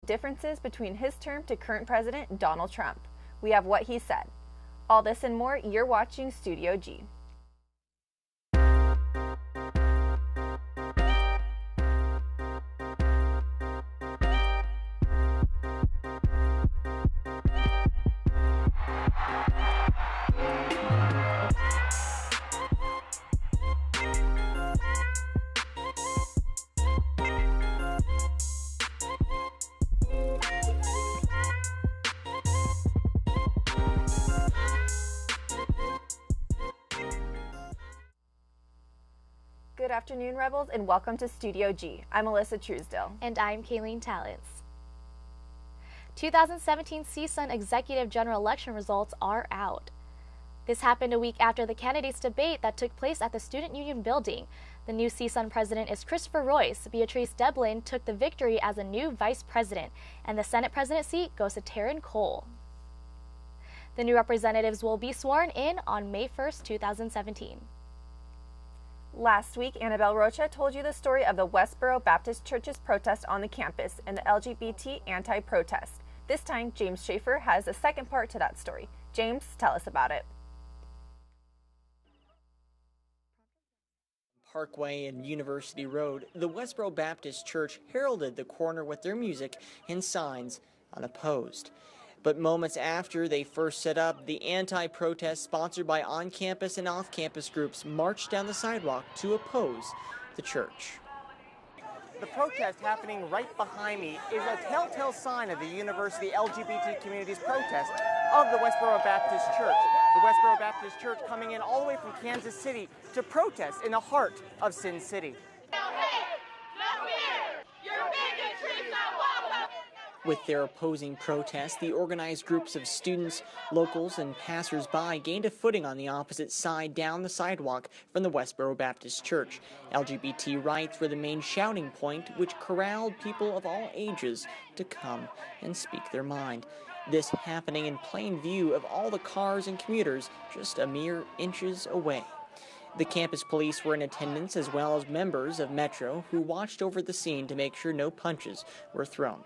differences between his term to current President Donald Trump. We have what he said. All this and more, you're watching Studio G. Good afternoon, Rebels, and welcome to Studio G. I'm Alyssa Truesdale. And I'm Kayleen Talents. 2017 CSUN Executive General Election results are out. This happened a week after the candidates' debate that took place at the Student Union building. The new CSUN president is Christopher Royce. Beatrice Deblin took the victory as a new vice president, and the Senate president seat goes to Taryn Cole. The new representatives will be sworn in on May 1st, 2017. Last week, Annabelle Rocha told you the story of the Westboro Baptist Church's protest on the campus and the LGBT anti-protest. This time, James Schaefer has a second part to that story. James, tell us about it. Parkway and University Road, the Westboro Baptist Church heralded the corner with their music and signs unopposed. But moments after they first set up, the anti-protest sponsored by on-campus and off-campus groups marched down the sidewalk to oppose the church. The protest happening right behind me is a telltale sign of the university LGBT community's protest of the Westboro Baptist Church. The Westboro Baptist Church coming in all the way from Kansas City to protest in the heart of Sin City. With their opposing protests, the organized groups of students, locals, and passers-by gained a footing on the opposite side down the sidewalk from the Westboro Baptist Church. LGBT rights were the main shouting point, which corralled people of all ages to come and speak their mind. This happening in plain view of all the cars and commuters just a mere inches away. The campus police were in attendance, as well as members of Metro who watched over the scene to make sure no punches were thrown.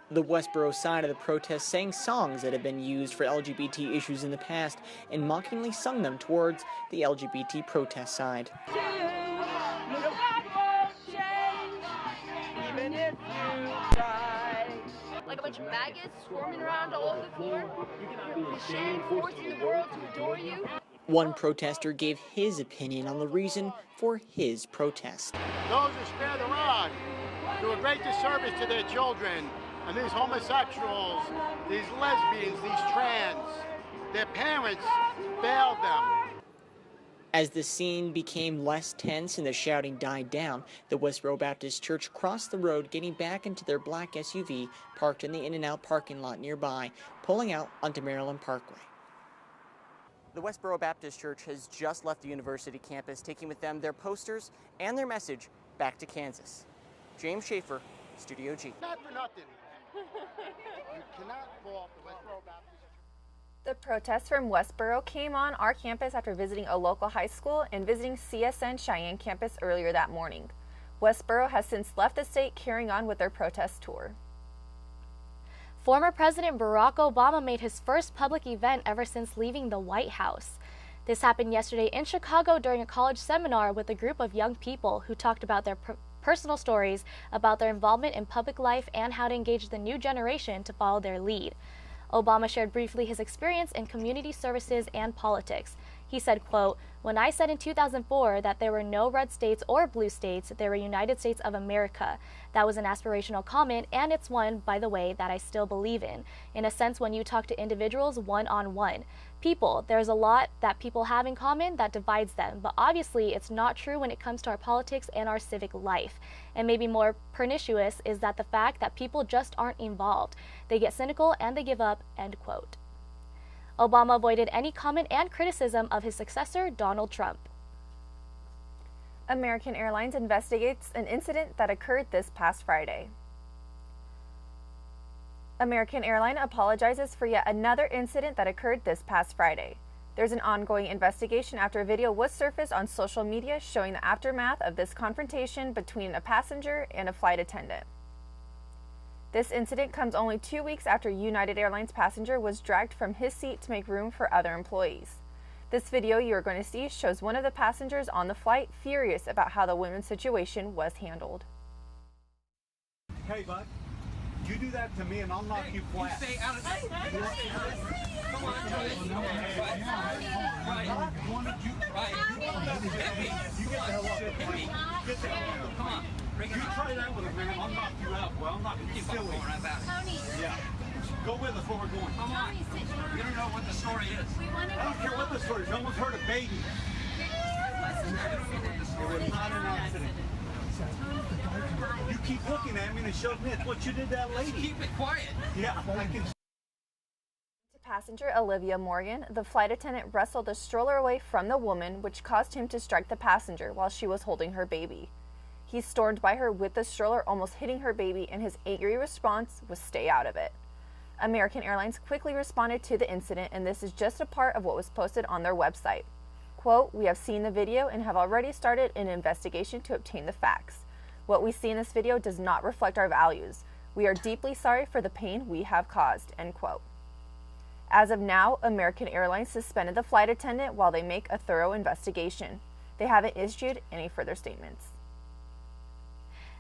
The Westboro side of the protest sang songs that had been used for LGBT issues in the past and mockingly sung them towards the LGBT protest side. Like a bunch of maggots swarming around all over the floor. You're shame, forcing the world to adore you. One protester gave his opinion on the reason for his protest. Those who spare the rod do a great disservice to their children. And these homosexuals, these lesbians, these trans, their parents failed them. As the scene became less tense and the shouting died down, the Westboro Baptist Church crossed the road, getting back into their black SUV parked in the In-N-Out parking lot nearby, pulling out onto Maryland Parkway. The Westboro Baptist Church has just left the university campus, taking with them their posters and their message back to Kansas. James Schaefer, Studio G. Not for nothing. You cannot fault the Westboro Baptist. The protests from Westboro came on our campus after visiting a local high school and visiting CSUN Cheyenne campus earlier that morning. Westboro has since left the state, carrying on with their protest tour. Former President Barack Obama made his first public event ever since leaving the White House. This happened yesterday in Chicago during a college seminar with a group of young people who talked about their personal stories about their involvement in public life and how to engage the new generation to follow their lead. Obama shared briefly his experience in community services and politics. He said, quote, "When I said in 2004 that there were no red states or blue states, there were United States of America. That was an aspirational comment, and it's one, by the way, that I still believe in a sense when you talk to individuals one-on-one. People, there's a lot that people have in common that divides them, but obviously it's not true when it comes to our politics and our civic life. And maybe more pernicious is that the fact that people just aren't involved. They get cynical and they give up," end quote. Obama avoided any comment and criticism of his successor, Donald Trump. American Airlines investigates an incident that occurred this past Friday. American Airlines apologizes for yet another incident that occurred this past Friday. There's an ongoing investigation after a video was surfaced on social media showing the aftermath of this confrontation between a passenger and a flight attendant. This incident comes only 2 weeks after United Airlines passenger was dragged from his seat to make room for other employees. This video you are going to see shows one of the passengers on the flight furious about how the women's situation was handled. Hey, bud, you do that to me and I'll knock you flat. You stay out of this. Come on, You get the hell up. Get the hell up. come on. Bring it You on. try that with a man, I'll knock you out, boy. I'll knock you Keep on silly. going right back. Yeah. Go with us where we're going. Come on. You don't know what the story is. I don't care what the story is. No one's hurt a baby. It was not an accident. You keep looking at me and it shows me it's what you did to that lady. Keep it quiet. Yeah, I can. To passenger Olivia Morgan, the flight attendant wrestled the stroller away from the woman, which caused him to strike the passenger while she was holding her baby. He stormed by her with the stroller, almost hitting her baby, and his angry response was stay out of it. American Airlines quickly responded to the incident, and this is just a part of what was posted on their website. Quote, "We have seen the video and have already started an investigation to obtain the facts. What we see in this video does not reflect our values. We are deeply sorry for the pain we have caused," end quote. As of now, American Airlines suspended the flight attendant while they make a thorough investigation. They haven't issued any further statements.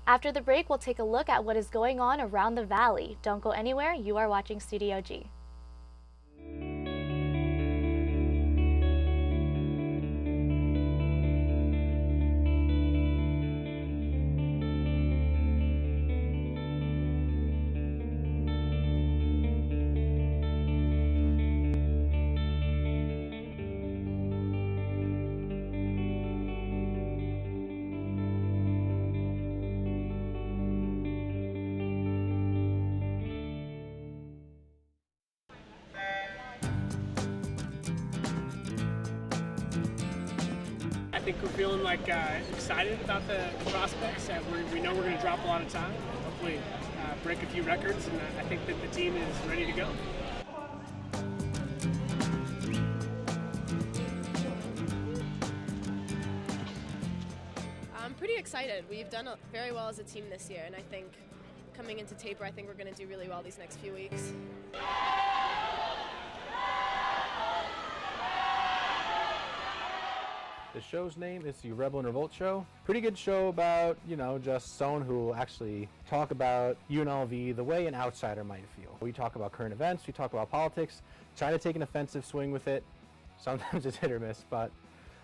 After the break, we'll take a look at what is going on around the valley. Don't go anywhere. You are watching Studio G. I think we're feeling like excited about the prospects. We know we're going to drop a lot of time, hopefully break a few records, and I think that the team is ready to go. I'm pretty excited. We've done very well as a team this year, and I think coming into Taper, I think we're going to do really well these next few weeks. The show's name is the Rebel and Revolt Show. Pretty good show about, just someone who will actually talk about UNLV the way an outsider might feel. We talk about current events, we talk about politics, try to take an offensive swing with it. Sometimes it's hit or miss,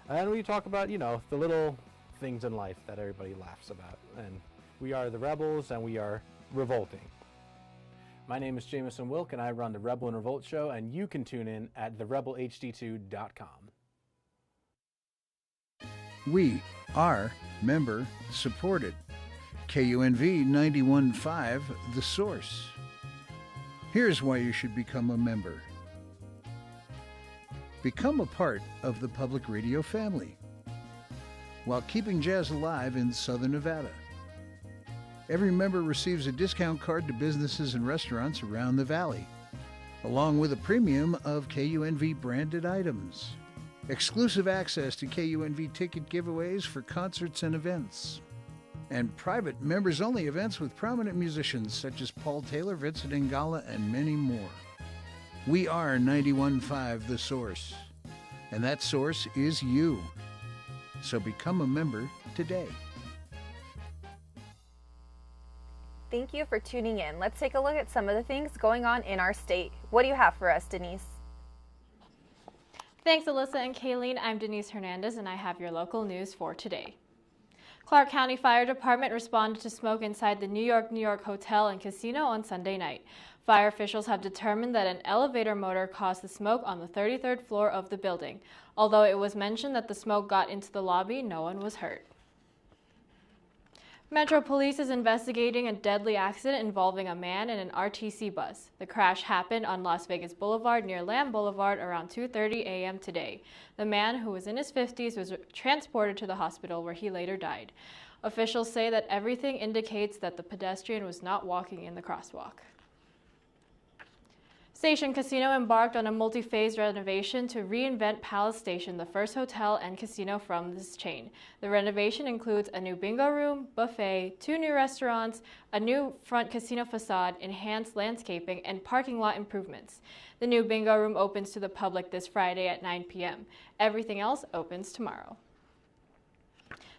and we talk about, the little things in life that everybody laughs about. And we are the Rebels and we are revolting. My name is Jameson Wilk and I run the Rebel and Revolt Show, and you can tune in at therebelhd2.com. We are member supported. KUNV 91.5, The Source. Here's why you should become a member. Become a part of the public radio family while keeping jazz alive in Southern Nevada. Every member receives a discount card to businesses and restaurants around the valley, along with a premium of KUNV branded items. Exclusive access to KUNV ticket giveaways for concerts and events, and private members-only events with prominent musicians such as Paul Taylor, Vincent Ingala, and many more. We are 91.5 The Source, and that source is you. So become a member today. Thank you for tuning in. Let's take a look at some of the things going on in our state. What do you have for us, Denise? Thanks, Alyssa and Kayleen. I'm Denise Hernandez, and I have your local news for today. Clark County Fire Department responded to smoke inside the New York Hotel and Casino on Sunday night. Fire officials have determined that an elevator motor caused the smoke on the 33rd floor of the building. Although it was mentioned that the smoke got into the lobby, no one was hurt. Metro Police is investigating a deadly accident involving a man and an RTC bus. The crash happened on Las Vegas Boulevard near Lamb Boulevard around 2:30 a.m. today. The man, who was in his 50s, was transported to the hospital where he later died. Officials say that everything indicates that the pedestrian was not walking in the crosswalk. Station Casino embarked on a multi-phase renovation to reinvent Palace Station, the first hotel and casino from this chain. The renovation includes a new bingo room, buffet, 2 new restaurants, a new front casino facade, enhanced landscaping, and parking lot improvements. The new bingo room opens to the public this Friday at 9 p.m. Everything else opens tomorrow.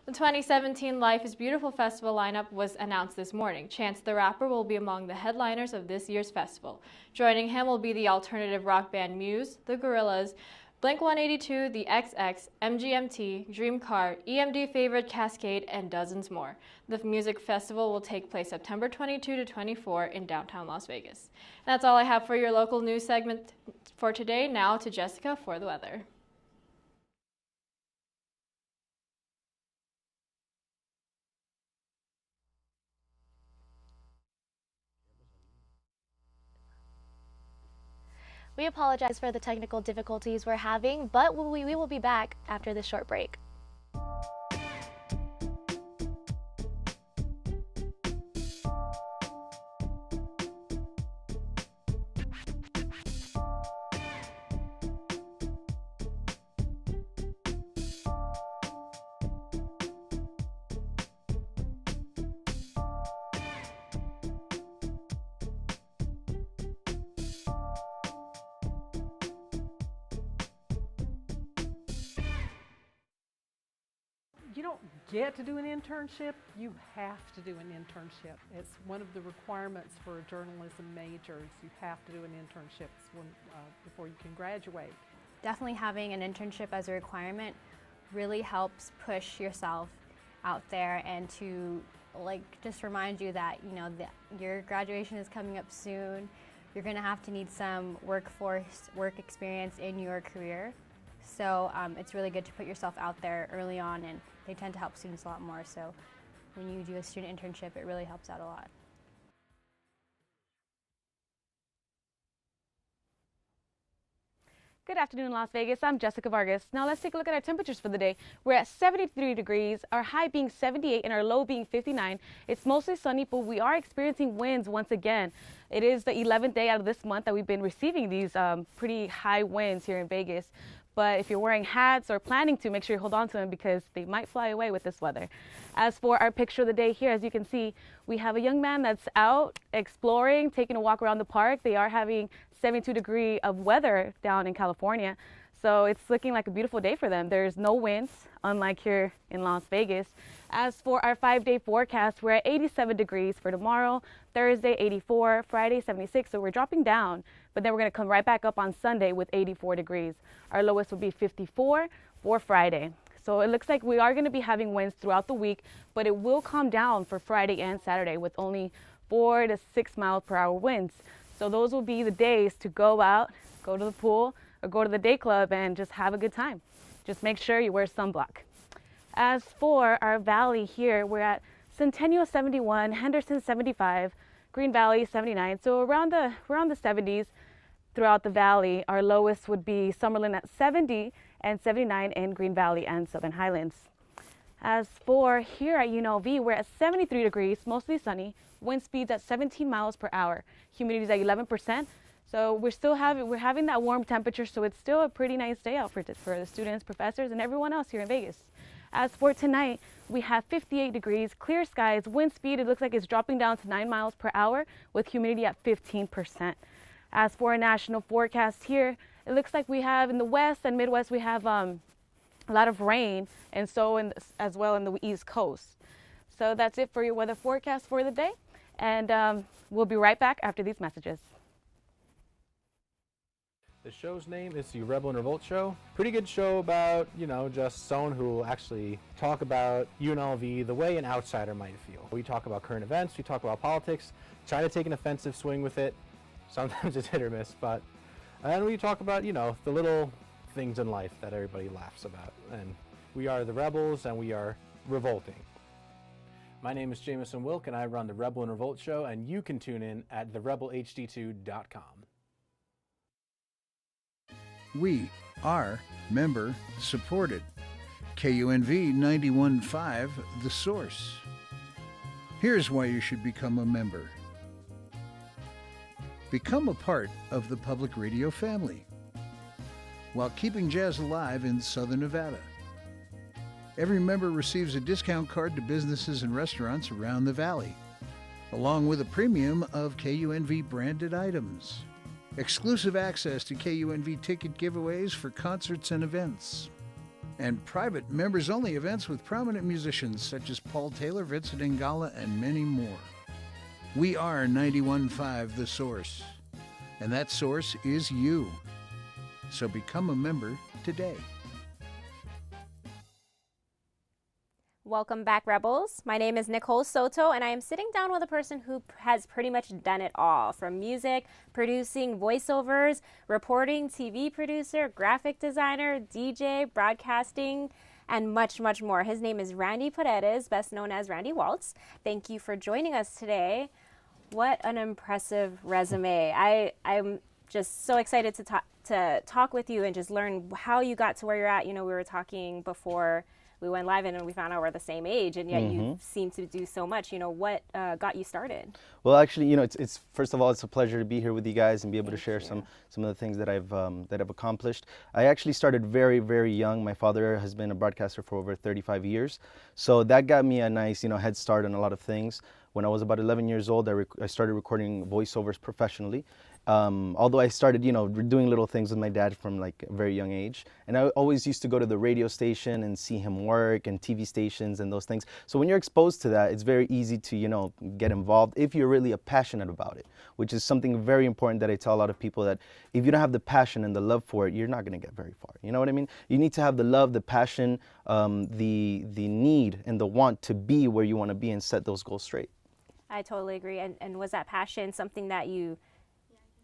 The 2017 Life is Beautiful Festival lineup was announced this morning. Chance the Rapper will be among the headliners of this year's festival. Joining him will be the alternative rock band Muse, The Gorillaz, Blink-182, The XX, MGMT, Dreamcar, EMD favorite Cascade, and dozens more. The music festival will take place September 22 to 24 in downtown Las Vegas. And that's all I have for your local news segment for today. Now to Jessica for the weather. We apologize for the technical difficulties we're having, but we will be back after this short break. You don't get to do an internship, you have to do an internship. It's one of the requirements for a journalism major. You have to do an internship before you can graduate. Definitely having an internship as a requirement really helps push yourself out there and to just remind you that your graduation is coming up soon. You're going to have to need some work experience in your career. So it's really good to put yourself out there early on, and they tend to help students a lot more. So when you do a student internship, it really helps out a lot. Good afternoon, Las Vegas. I'm Jessica Vargas. Now let's take a look at our temperatures for the day. We're at 73 degrees, our high being 78 and our low being 59. It's mostly sunny, but we are experiencing winds once again. It is the 11th day out of this month that we've been receiving these pretty high winds here in Vegas. But if you're wearing hats or planning to, make sure you hold on to them because they might fly away with this weather. As for our picture of the day here, as you can see, we have a young man that's out exploring, taking a walk around the park. They are having 72 degrees of weather down in California. So it's looking like a beautiful day for them. There's no winds, unlike here in Las Vegas. As for our 5-day forecast, we're at 87 degrees for tomorrow, Thursday 84, Friday 76, so we're dropping down. But then we're going to come right back up on Sunday with 84 degrees. Our lowest will be 54 for Friday. So it looks like we are going to be having winds throughout the week, but it will calm down for Friday and Saturday with only 4 to 6 miles per hour winds. So those will be the days to go out, go to the pool, or go to the day club and just have a good time. Just make sure you wear sunblock. As for our valley here, we're at Centennial 71, Henderson 75, Green Valley 79. So around the 70s throughout the valley. Our lowest would be Summerlin at 70 and 79 in Green Valley and Southern Highlands. As for here at UNLV, we're at 73 degrees, mostly sunny, wind speeds at 17 miles per hour, humidity is at 11%. So we're having that warm temperature, so it's still a pretty nice day out for the students, professors, and everyone else here in Vegas. As for tonight, we have 58 degrees, clear skies, wind speed, it looks like it's dropping down to 9 miles per hour with humidity at 15%. As for a national forecast here, it looks like we have in the west and Midwest, we have a lot of rain, and so as well in the East Coast. So that's it for your weather forecast for the day, and we'll be right back after these messages. The show's name is the Rebel and Revolt Show. Pretty good show about, just someone who will actually talk about UNLV the way an outsider might feel. We talk about current events, we talk about politics, try to take an offensive swing with it. Sometimes it's hit or miss, and we talk about, the little things in life that everybody laughs about. And we are the Rebels and we are revolting. My name is Jameson Wilk and I run the Rebel and Revolt Show, and you can tune in at therebelhd2.com. We are member supported. KUNV 91.5, The Source. Here's why you should become a member. Become a part of the public radio family while keeping jazz alive in Southern Nevada. Every member receives a discount card to businesses and restaurants around the valley, along with a premium of KUNV branded items, exclusive access to KUNV ticket giveaways for concerts and events, and private members-only events with prominent musicians such as Paul Taylor, Vincent Ingala, and many more. We are 91.5 The Source, and that source is you. So become a member today. Welcome back, Rebels. My name is Nicole Soto, and I am sitting down with a person who has pretty much done it all, from music, producing, voiceovers, reporting, TV producer, graphic designer, DJ, broadcasting, and much, much more. His name is Randy Paredes, best known as Randy Waltz. Thank you for joining us today. What an impressive resume. I'm just so excited to talk with you and just learn how you got to where you're at. You know, we were talking before we went live and we found out we're the same age, and yet you seem to do so much. You know, what got you started? Well, actually, you know, it's first of all, it's a pleasure to be here with you guys and be able to share some of the things that I've accomplished. I actually started very, very young. My father has been a broadcaster for over 35 years, so that got me a nice, head start on a lot of things. When I was about 11 years old, I started recording voiceovers professionally. Although I started, doing little things with my dad from like a very young age. And I always used to go to the radio station and see him work, and TV stations and those things. So when you're exposed to that, it's very easy to, get involved if you're really passionate about it, which is something very important that I tell a lot of people, that if you don't have the passion and the love for it, you're not going to get very far. You know what I mean? You need to have the love, the passion, the need and the want to be where you want to be and set those goals straight. I totally agree. And was that passion something that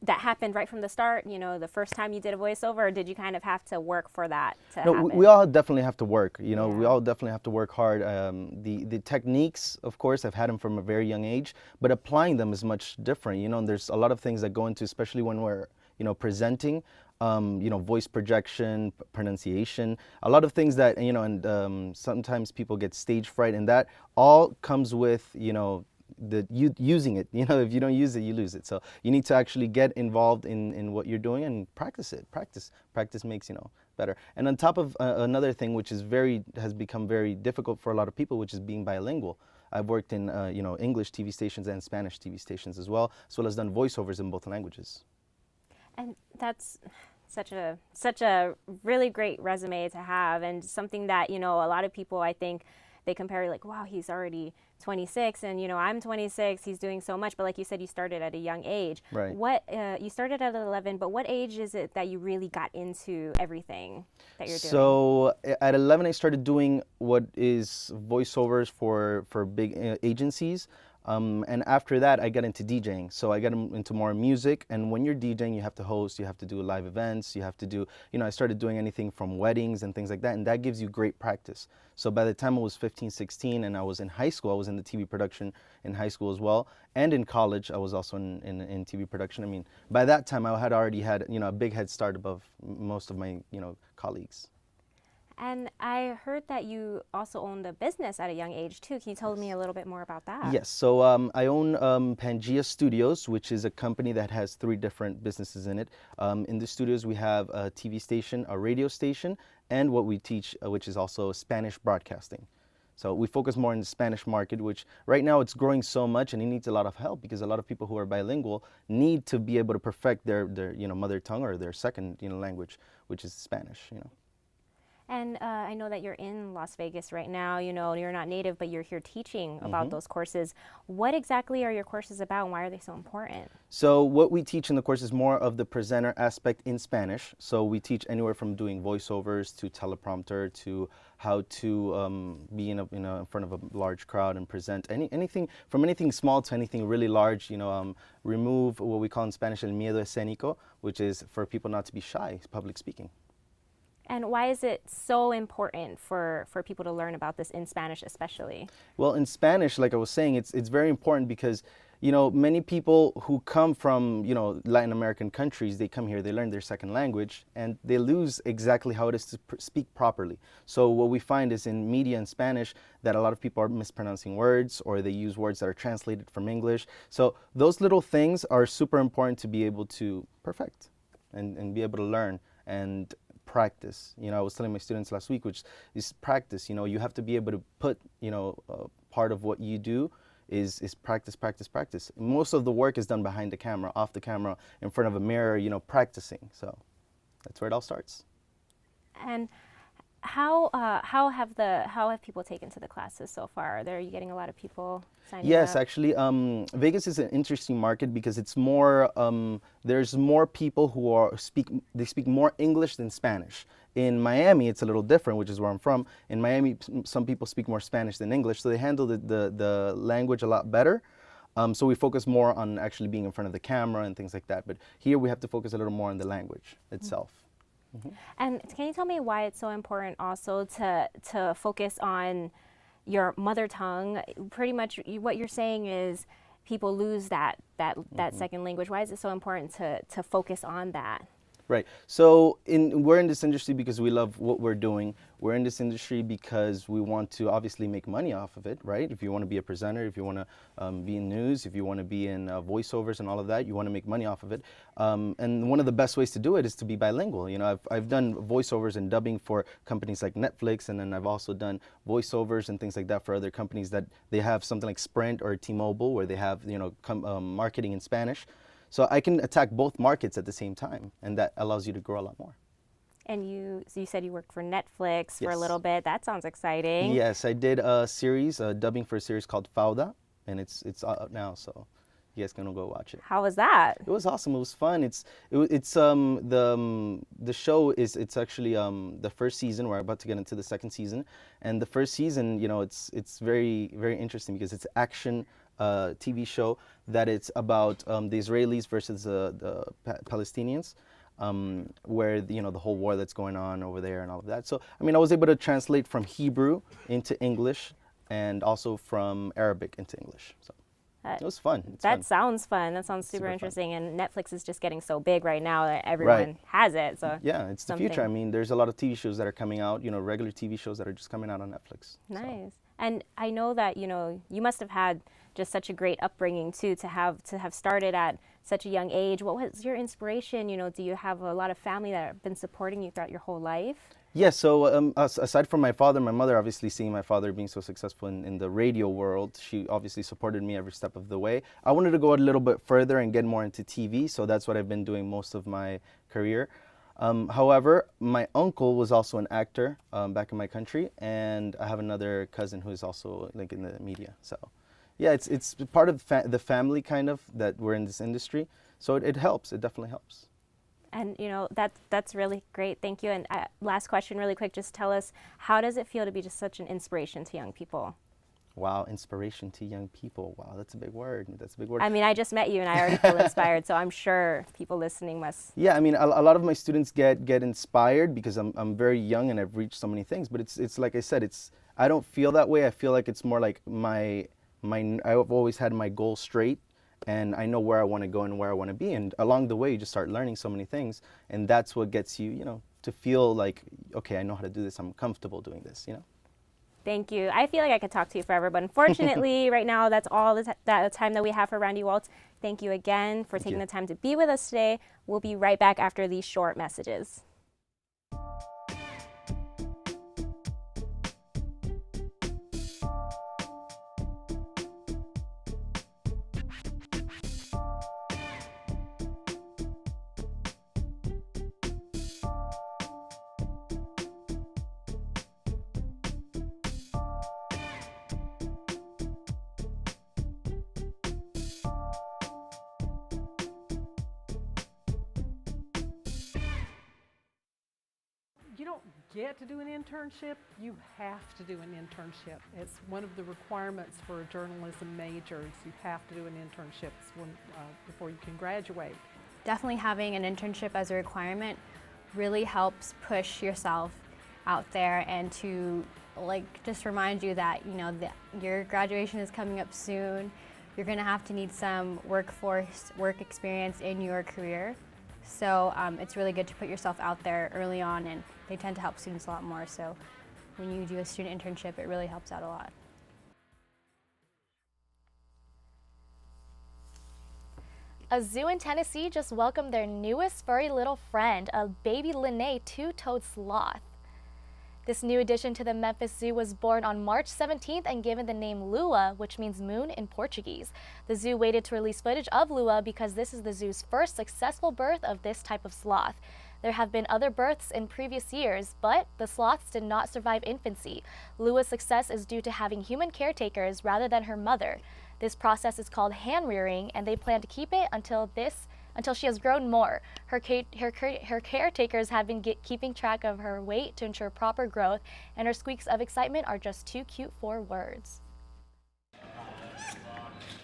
happened right from the start, the first time you did a voiceover, or did you kind of have to work for that to happen? We all definitely have to work, we all definitely have to work hard. The techniques, of course, I've had them from a very young age, but applying them is much different, and there's a lot of things that go into, especially when we're, presenting, voice projection, pronunciation, a lot of things that, and sometimes people get stage fright, and that all comes with, using it. If you don't use it, you lose it. So you need to actually get involved in what you're doing and practice it. Practice makes better. And on top of another thing, which is has become very difficult for a lot of people, which is being bilingual. I've worked in English TV stations and Spanish TV stations as well as done voiceovers in both languages. And that's such a really great resume to have, and something that a lot of people, I think, they compare, like, wow, he's already 26 and I'm 26, he's doing so much. But like you said, you started at a young age. Right. You started at 11, but what age is it that you really got into everything that you're doing? So at 11, I started doing what is voiceovers for big agencies. And after that, I got into DJing. So I got into more music. And when you're DJing, you have to host, you have to do live events, you have to do, I started doing anything from weddings and things like that. And that gives you great practice. So by the time I was 15, 16, and I was in high school, I was in the TV production in high school as well. And in college, I was also in TV production. I mean, by that time, I had already had, a big head start above most of my, colleagues. And I heard that you also owned a business at a young age too. Can you tell me a little bit more about that? Yes, so I own Pangea Studios, which is a company that has 3 different businesses in it. In the studios, we have a TV station, a radio station, and what we teach, which is also Spanish broadcasting. So we focus more in the Spanish market, which right now it's growing so much, and it needs a lot of help, because a lot of people who are bilingual need to be able to perfect their mother tongue or their second language, which is Spanish. And I know that you're in Las Vegas right now. You're not native, but you're here teaching about those courses. What exactly are your courses about, and why are they so important? So what we teach in the course is more of the presenter aspect in Spanish. So we teach anywhere from doing voiceovers to teleprompter to how to be in front of a large crowd and present anything from anything small to anything really large. Remove what we call in Spanish el miedo escénico, which is for people not to be shy, public speaking. And why is it so important for people to learn about this in Spanish especially? Well, in Spanish, like I was saying, it's very important because, you know, many people who come from, you know, Latin American countries, they come here, they learn their second language, and they lose exactly how it is to speak properly. So what we find is in media in Spanish that a lot of people are mispronouncing words, or they use words that are translated from English. So those little things are super important to be able to perfect and be able to learn and practice. You know, I was telling my students last week, which is practice. You know, you have to be able to put, you know, part of what you do is practice, practice, practice. Most of the work is done behind the camera, off the camera, in front of a mirror, you know, practicing. So that's where it all starts. And how have people taken to the classes so far? Are you getting a lot of people signing up? Yes, actually, Vegas is an interesting market because it's more, there's more people who they speak more English than Spanish. In Miami, it's a little different, which is where I'm from. In Miami, some people speak more Spanish than English, so they handle the language a lot better. So we focus more on actually being in front of the camera and things like that. But here we have to focus a little more on the language itself. Mm-hmm. And can you tell me why it's so important also to focus on your mother tongue? Pretty much what you're saying is people lose that second language. Why is it so important to focus on that? Right. So we're in this industry because we love what we're doing. We're in this industry because we want to obviously make money off of it, right? If you want to be a presenter, if you want to be in news, if you want to be in voiceovers and all of that, you want to make money off of it. And one of the best ways to do it is to be bilingual. You know, I've done voiceovers and dubbing for companies like Netflix, and then I've also done voiceovers and things like that for other companies that they have something like Sprint or T-Mobile, where they have, you know, marketing in Spanish. So I can attack both markets at the same time, and that allows you to grow a lot more. And you said you worked for Netflix for a little bit. That sounds exciting. Yes, I did a series, dubbing for a series called Fauda, and it's out now, so you guys can go watch it. How was that? It was awesome. It was fun. The show is actually the first season. We're about to get into the second season, and the first season, you know, it's very, very interesting because it's action. TV show that it's about the Israelis versus the Palestinians, where you know the whole war that's going on over there and all of that. So I mean, I was able to translate from Hebrew into English and also from Arabic into English. So it was fun. Sounds fun. That sounds super interesting. Fun. And Netflix is just getting so big right now that everyone has it. So yeah, it's the future. I mean, there's a lot of TV shows that are coming out. You know, regular TV shows that are just coming out on Netflix. Nice. So. And I know that, you know, you must have had just such a great upbringing too, to have started at such a young age. What was your inspiration? You know, do you have a lot of family that have been supporting you throughout your whole life? Yes, so aside from my father, my mother, obviously seeing my father being so successful in the radio world, she obviously supported me every step of the way. I wanted to go a little bit further and get more into TV, so that's what I've been doing most of my career. However, my uncle was also an actor back in my country, and I have another cousin who is also like in the media. So yeah, it's part of the family kind of that we're in this industry. So it helps. It definitely helps. And you know, that's really great. Thank you. And last question really quick, just tell us, how does it feel to be just such an inspiration to young people? Wow, inspiration to young people. Wow, that's a big word. That's a big word. I mean, I just met you and I already feel inspired, so I'm sure people listening must. Yeah, I mean, a lot of my students get inspired because I'm very young and I've reached so many things. But it's like I said, I don't feel that way. I feel like it's more like I've always had my goal straight, and I know where I want to go and where I want to be. And along the way, you just start learning so many things, and that's what gets you, you know, to feel like, okay, I know how to do this. I'm comfortable doing this, you know. Thank you. I feel like I could talk to you forever, but unfortunately, right now, that's all the time that we have for Randy Waltz. Thank you again for taking the time to be with us today. We'll be right back after these short messages. You don't get to do an internship, you have to do an internship. It's one of the requirements for journalism majors. You have to do an internship before you can graduate. Definitely having an internship as a requirement really helps push yourself out there and to just remind you that, you know, your graduation is coming up soon. you're going to have to need some work experience in your career. So it's really good to put yourself out there early on, and they tend to help students a lot more. So when you do a student internship, it really helps out a lot. A zoo in Tennessee just welcomed their newest furry little friend, a baby Linné two-toed sloth. This new addition to the Memphis Zoo was born on March 17th and given the name Lua, which means moon in Portuguese. The zoo waited to release footage of Lua because this is the zoo's first successful birth of this type of sloth. There have been other births in previous years, but the sloths did not survive infancy. Lua's success is due to having human caretakers rather than her mother. This process is called hand-rearing, and they plan to keep it until she has grown more. Her caretakers have been keeping track of her weight to ensure proper growth, and her squeaks of excitement are just too cute for words.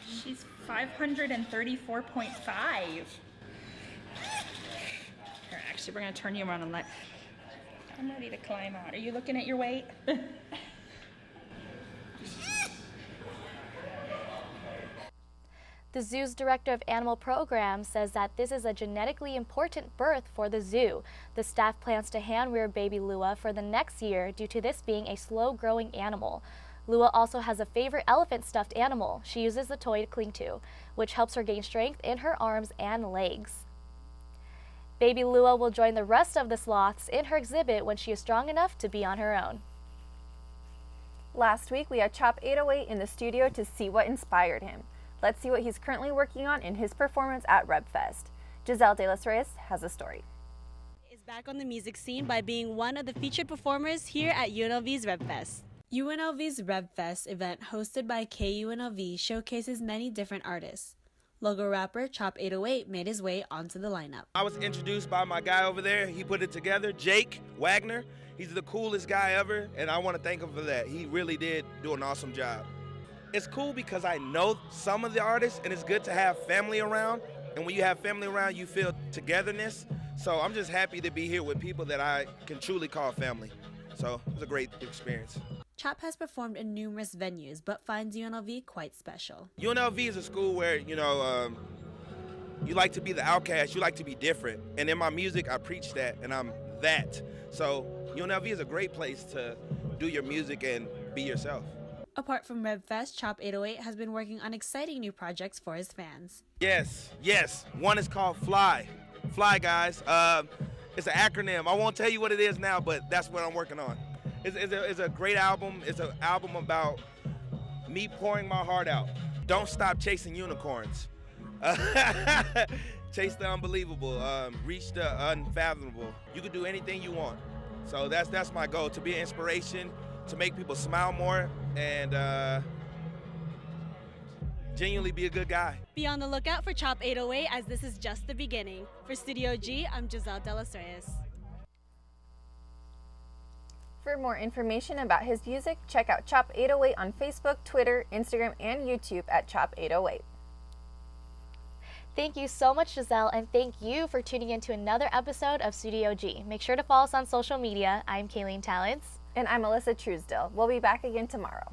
She's 534.5. Here, actually, we're going to turn you around and I'm ready to climb out. Are you looking at your weight? The zoo's director of animal programs says that this is a genetically important birth for the zoo. The staff plans to hand-rear baby Lua for the next year due to this being a slow-growing animal. Lua also has a favorite elephant stuffed animal she uses the toy to cling to, which helps her gain strength in her arms and legs. Baby Lua will join the rest of the sloths in her exhibit when she is strong enough to be on her own. Last week, we had Chop 808 in the studio to see what inspired him. Let's see what he's currently working on in his performance at RebFest. Giselle De Los Reyes has a story. Is back on the music scene by being one of the featured performers here at UNLV's RebFest. UNLV's RebFest event, hosted by KUNLV, showcases many different artists. Logo rapper Chop 808 made his way onto the lineup. I was introduced by my guy over there. He put it together, Jake Wagner. He's the coolest guy ever, and I want to thank him for that. He really did do an awesome job. It's cool because I know some of the artists, and it's good to have family around. And when you have family around, you feel togetherness. So I'm just happy to be here with people that I can truly call family. So it was a great experience. Chop has performed in numerous venues, but finds UNLV quite special. UNLV is a school where, you like to be the outcast, you like to be different. And in my music, I preach that, and I'm that. So UNLV is a great place to do your music and be yourself. Apart from RebFest, Chop 808 has been working on exciting new projects for his fans. Yes. One is called Fly. Fly, guys. It's an acronym. I won't tell you what it is now, but that's what I'm working on. It's a great album. It's an album about me pouring my heart out. Don't stop chasing unicorns. Chase the unbelievable. Reach the unfathomable. You can do anything you want. So that's my goal, to be an inspiration, to make people smile more, and genuinely be a good guy. Be on the lookout for Chop 808, as this is just the beginning. For Studio G, I'm Giselle De Los Reyes. For more information about his music, check out Chop 808 on Facebook, Twitter, Instagram, and YouTube at Chop 808. Thank you so much, Giselle, and thank you for tuning in to another episode of Studio G. Make sure to follow us on social media. I'm Kayleen Talents. And I'm Alyssa Truesdale. We'll be back again tomorrow.